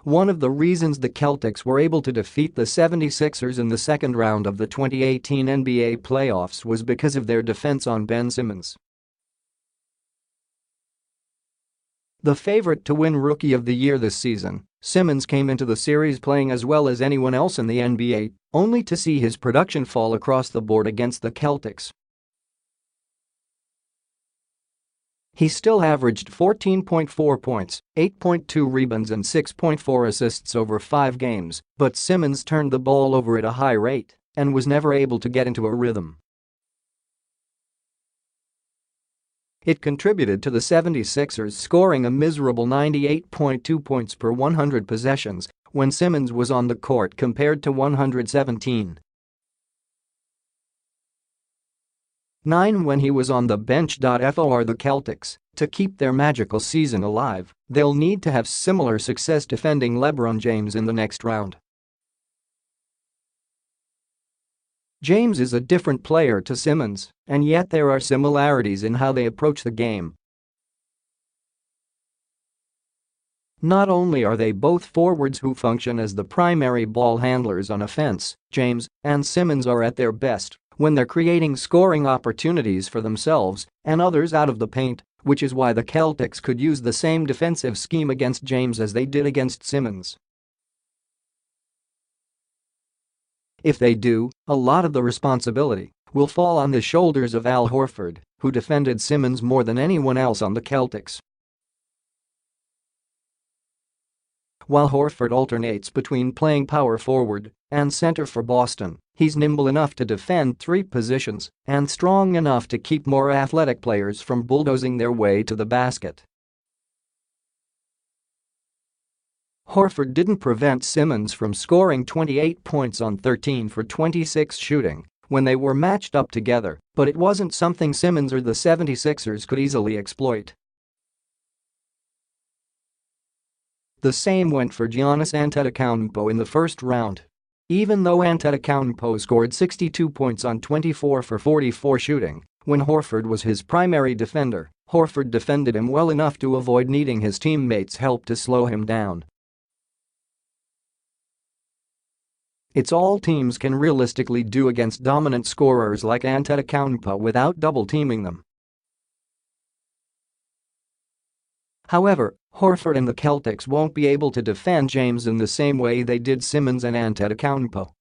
One of the reasons the Celtics were able to defeat the 76ers in the second round of the 2018 NBA playoffs was because of their defense on Ben Simmons. The favorite to win Rookie of the Year this season, Simmons came into the series playing as well as anyone else in the NBA, only to see his production fall across the board against the Celtics. He still averaged 14.4 points, 8.2 rebounds and 6.4 assists over 5 games, but Simmons turned the ball over at a high rate and was never able to get into a rhythm. It contributed to the 76ers scoring a miserable 98.2 points per 100 possessions when Simmons was on the court compared to 117.9 when he was on the bench. For the Celtics to keep their magical season alive, they'll need to have similar success defending LeBron James in the next round. James is a different player to Simmons, and yet there are similarities in how they approach the game. Not only are they both forwards who function as the primary ball handlers on offense, James and Simmons are at their best when they're creating scoring opportunities for themselves and others out of the paint, which is why the Celtics could use the same defensive scheme against James as they did against Simmons. If they do, a lot of the responsibility will fall on the shoulders of Al Horford, who defended Simmons more than anyone else on the Celtics. While Horford alternates between playing power forward and center for Boston, he's nimble enough to defend 3 positions and strong enough to keep more athletic players from bulldozing their way to the basket. Horford didn't prevent Simmons from scoring 28 points on 13 for 26 shooting when they were matched up together, but it wasn't something Simmons or the 76ers could easily exploit. The same went for Giannis Antetokounmpo in the first round. Even though Antetokounmpo scored 62 points on 24 for 44 shooting, when Horford was his primary defender, Horford defended him well enough to avoid needing his teammates' help to slow him down. It's all teams can realistically do against dominant scorers like Antetokounmpo without double-teaming them. However, Horford and the Celtics won't be able to defend James in the same way they did Simmons and Antetokounmpo.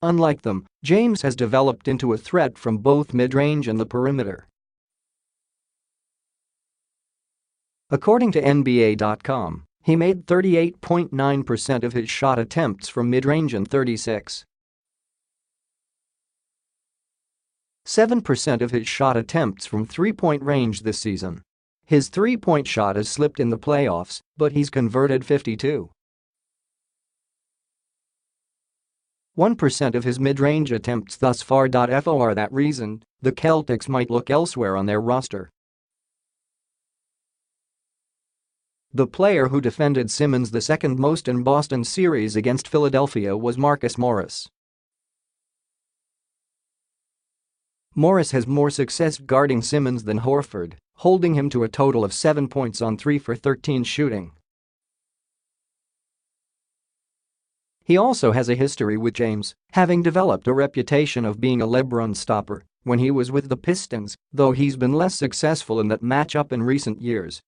Unlike them, James has developed into a threat from both mid-range and the perimeter. According to NBA.com, he made 38.9% of his shot attempts from mid-range and 36.7% of his shot attempts from three-point range this season. His three-point shot has slipped in the playoffs, but he's converted 52.1% of his mid-range attempts thus far. For that reason, the Celtics might look elsewhere on their roster. The player who defended Simmons the second most in Boston's series against Philadelphia was Marcus Morris. Morris has more success guarding Simmons than Horford, holding him to a total of 7 points on 3 for 13 shooting. He also has a history with James, having developed a reputation of being a LeBron stopper when he was with the Pistons, though he's been less successful in that matchup in recent years.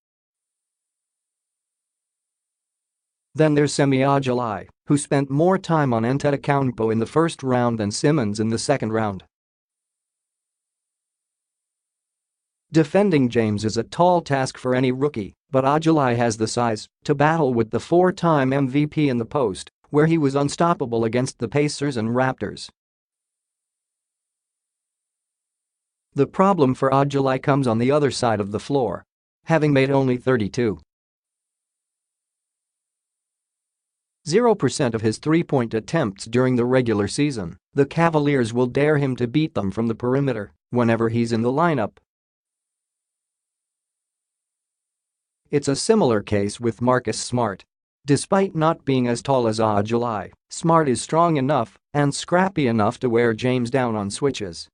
Then there's Semi Ojeleye, who spent more time on Antetokounmpo in the first round than Simmons in the second round. Defending James is a tall task for any rookie, but Ojeleye has the size to battle with the four-time MVP in the post, where he was unstoppable against the Pacers and Raptors. The problem for Ojeleye comes on the other side of the floor. Having made only 32.0% of his three-point attempts during the regular season, the Cavaliers will dare him to beat them from the perimeter whenever he's in the lineup. It's a similar case with Marcus Smart. Despite not being as tall as Ojeleye, Smart is strong enough and scrappy enough to wear James down on switches.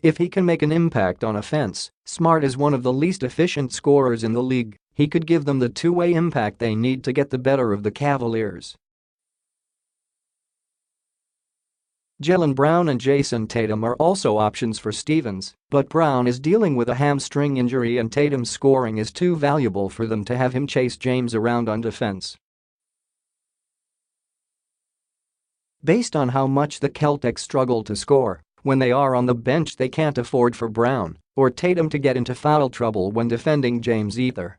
If he can make an impact on offense, Smart is one of the least efficient scorers in the league. He could give them the two-way impact they need to get the better of the Cavaliers. Jaylen Brown and Jason Tatum are also options for Stevens, but Brown is dealing with a hamstring injury and Tatum's scoring is too valuable for them to have him chase James around on defense. Based on how much the Celtics struggle to score when they are on the bench, they can't afford for Brown or Tatum to get into foul trouble when defending James either.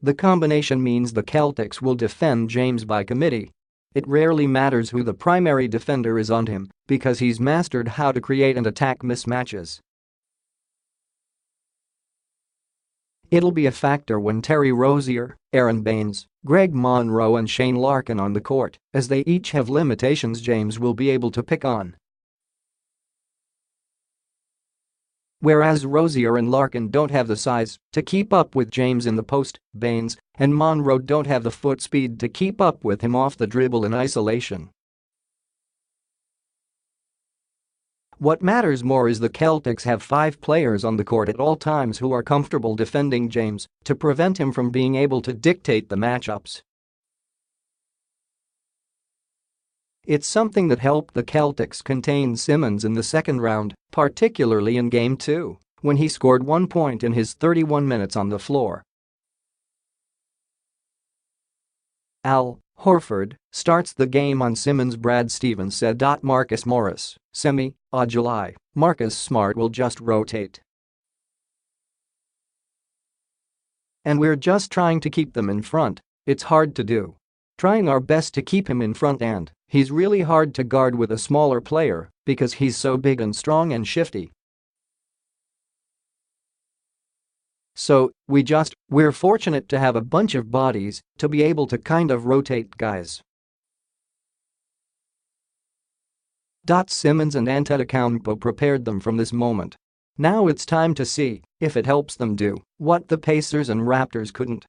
The combination means the Celtics will defend James by committee. It rarely matters who the primary defender is on him because he's mastered how to create and attack mismatches. It'll be a factor when Terry Rozier, Aaron Baines, Greg Monroe and Shane Larkin on the court, as they each have limitations James will be able to pick on. Whereas Rozier and Larkin don't have the size to keep up with James in the post, Baines and Monroe don't have the foot speed to keep up with him off the dribble in isolation. What matters more is the Celtics have 5 players on the court at all times who are comfortable defending James to prevent him from being able to dictate the matchups. It's something that helped the Celtics contain Simmons in the second round, particularly in Game 2, when he scored 1 point in his 31 minutes on the floor. Al Horford starts the game on Simmons. Brad Stevens said. Marcus Morris, July, Marcus Smart will just rotate. And we're just trying to keep them in front. It's hard to do. Trying our best to keep him in front, and he's really hard to guard with a smaller player because he's so big and strong and shifty. So, we're fortunate to have a bunch of bodies to be able to kind of rotate guys. Simmons and Antetokounmpo prepared them from this moment. Now it's time to see if it helps them do what the Pacers and Raptors couldn't.